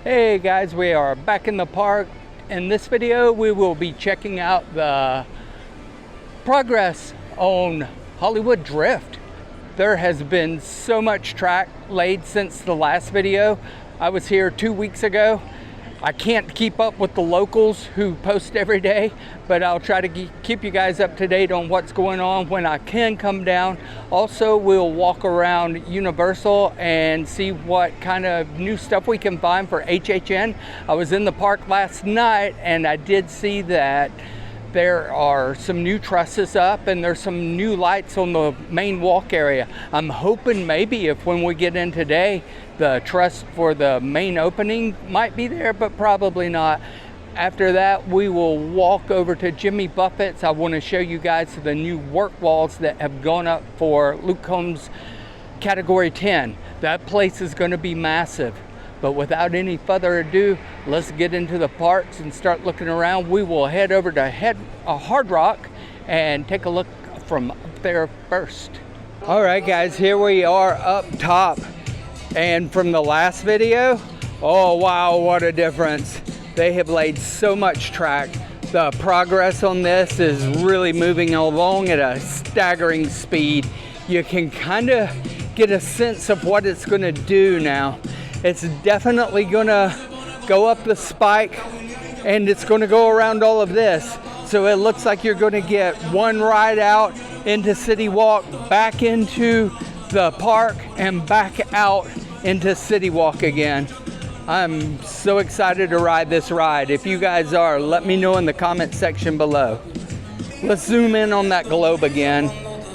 Hey guys, we are back in the park. In this video, we will be checking out the progress on Hollywood Drift. There has been so much track laid since the last video. I was here 2 weeks ago. I can't keep up with the locals who post every day, but I'll try to keep you guys up to date on what's going on when I can come down. Also, we'll walk around Universal and see what kind of new stuff we can find for HHN. I was in the park last night and I did see that there are some new trusses up and there's some new lights on the main walk area. I'm hoping maybe if when we get in today, the truss for the main opening might be there, but probably not. After that, we will walk over to Jimmy Buffett's. I want to show you guys the new work walls that have gone up for Luke Combs Category 10. That place is going to be massive. But without any further ado, let's get into the parks and start looking around. We will head over to Hard Rock and take a look from up there first. All right, guys, here we are up top. And from the last video, oh wow, what a difference. They have laid so much track. The progress on this is really moving along at a staggering speed. You can kind of get a sense of what it's going to do now. It's definitely gonna go up the spike and it's gonna go around all of this. So it looks like you're gonna get one ride out into City Walk, back into the park and back out into City Walk again. I'm so excited to ride this ride. If you guys are, let me know in the comment section below. Let's zoom in on that globe again.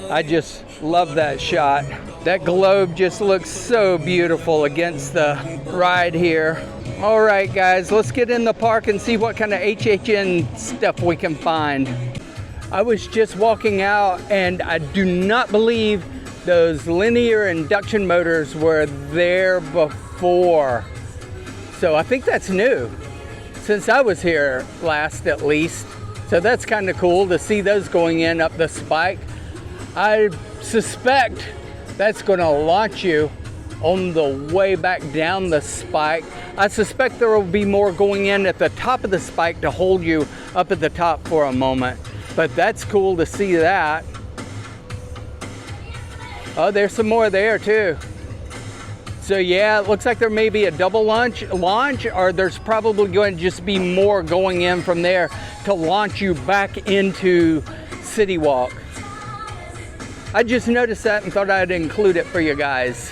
I just love that shot. That globe just looks so beautiful against the ride here. All right, guys, let's get in the park and see what kind of HHN stuff we can find. I was just walking out and I do not believe those linear induction motors were there before. So I think that's new since I was here last, at least. So that's kind of cool to see those going in up the spike. I suspect that's going to launch you on the way back down the spike. I suspect there will be more going in at the top of the spike to hold you up at the top for a moment. But that's cool to see that. Oh, there's some more there too. So yeah, it looks like there may be a double launch, or there's probably going to just be more going in from there to launch you back into City Walk. I just noticed that and thought I'd include it for you guys.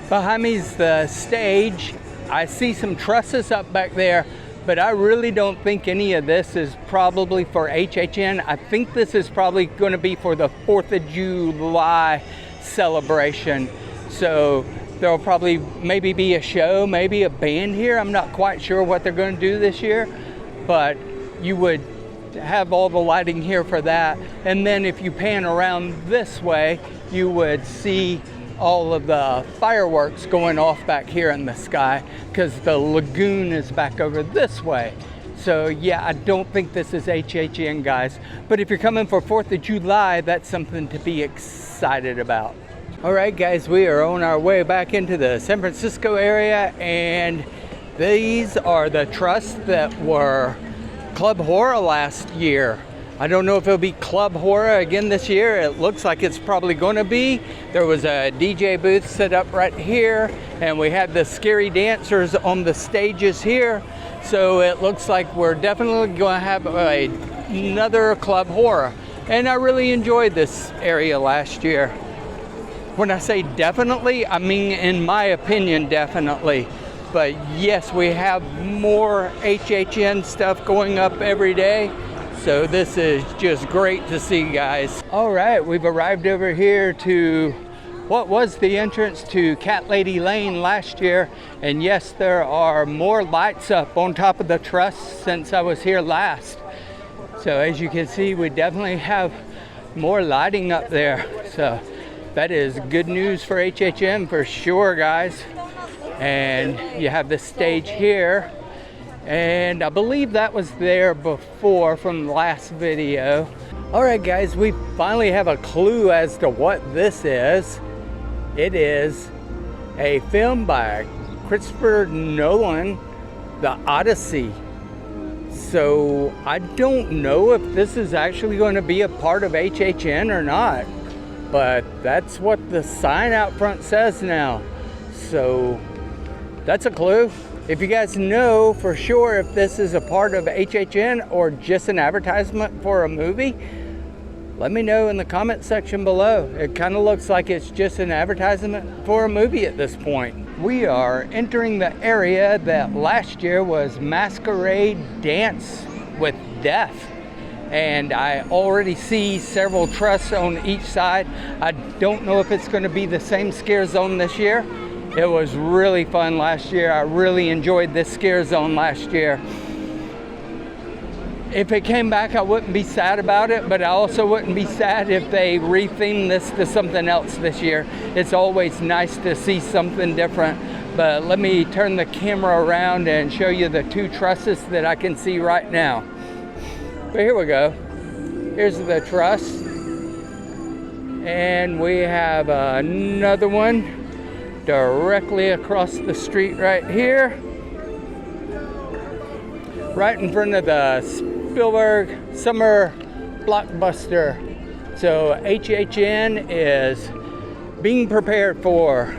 Behind me is the stage. I see some trusses up back there, but I really don't think any of this is probably for HHN. I think this is probably going to be for the 4th of July celebration. So there'll probably maybe be a show, maybe a band here. I'm not quite sure what they're going to do this year, but you would have all the lighting here for that. And then if you pan around this way, you would see all of the fireworks going off back here in the sky because the lagoon is back over this way. So yeah, I don't think this is HHN, guys. But if you're coming for 4th of July, that's something to be excited about. All right, guys, we are on our way back into the San Francisco area, and these are the trusts that were Club Horror last year. I don't know if it'll be Club Horror again this year. It looks like it's probably going to be. There was a DJ booth set up right here, and we had the scary dancers on the stages here. So it looks like we're definitely going to have another Club Horror. And I really enjoyed this area last year. When I say definitely, I mean in my opinion, definitely. But yes, we have more HHN stuff going up every day. So this is just great to see, guys. All right, we've arrived over here to what was the entrance to Cat Lady Lane last year. And yes, there are more lights up on top of the truss since I was here last. So as you can see, we definitely have more lighting up there. So that is good news for HHN for sure, guys. And you have the stage here. And I believe that was there before from the last video. All right, guys, we finally have a clue as to what this is. It is a film by Christopher Nolan, The Odyssey. So I don't know if this is actually going to be a part of HHN or not, but that's what the sign out front says now. So that's a clue. If you guys know for sure if this is a part of HHN or just an advertisement for a movie, let me know in the comment section below. It kind of looks like it's just an advertisement for a movie at this point. We are entering the area that last year was Masquerade Dance with Death. And I already see several trusts on each side. I don't know if it's going to be the same scare zone this year. It was really fun last year. I really enjoyed this scare zone last year. If it came back, I wouldn't be sad about it, but I also wouldn't be sad if they retheme this to something else this year. It's always nice to see something different. But let me turn the camera around and show you the two trusses that I can see right now. But here we go. Here's the truss. And we have another one directly across the street right here. Right in front of the Spielberg Summer Blockbuster. So HHN is being prepared for,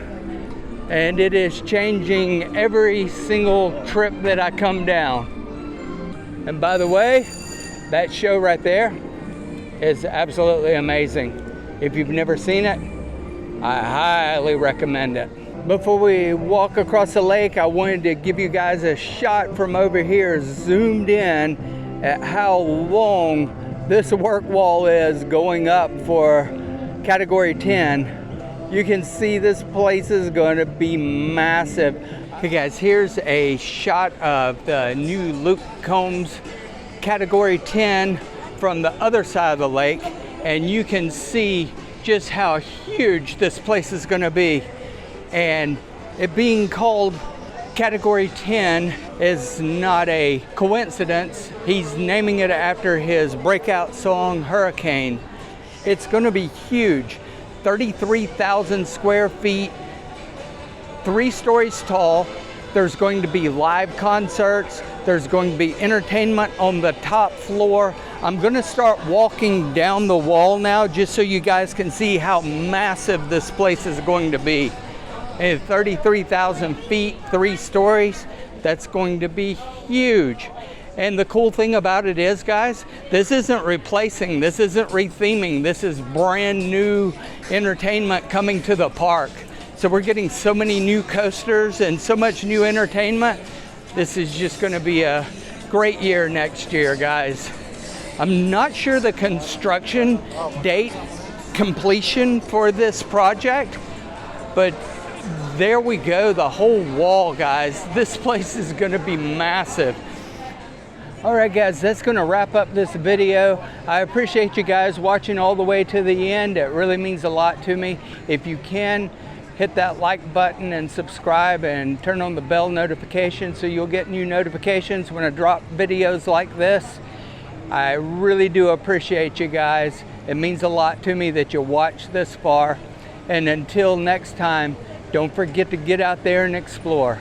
and it is changing every single trip that I come down. And by the way, that show right there is absolutely amazing. If you've never seen it, I highly recommend it. Before we walk across the lake, I wanted to give you guys a shot from over here, zoomed in at how long this work wall is going up for Category 10. You can see this place is going to be massive. Hey guys, here's a shot of the new Luke Combs Category 10 from the other side of the lake, and you can see just how huge this place is going to be. And it being called Category 10 is not a coincidence. He's naming it after his breakout song, Hurricane. It's going to be huge. 33,000 square feet, 3 stories tall. There's going to be live concerts. There's going to be entertainment on the top floor. I'm going to start walking down the wall now just so you guys can see how massive this place is going to be. And 33,000 feet, 3 stories, that's going to be huge. And the cool thing about it is, guys, this isn't replacing, this isn't retheming, this is brand new entertainment coming to the park. So we're getting so many new coasters and so much new entertainment. This is just going to be a great year next year, guys. I'm not sure the construction date completion for this project, but there we go, the whole wall, guys. This place is going to be massive. All right, guys, that's going to wrap up this video. I appreciate you guys watching all the way to the end. It really means a lot to me. If you can, hit that like button and subscribe and turn on the bell notification so you'll get new notifications when I drop videos like this. I really do appreciate you guys. It means a lot to me that you watch this far. And until next time, don't forget to get out there and explore.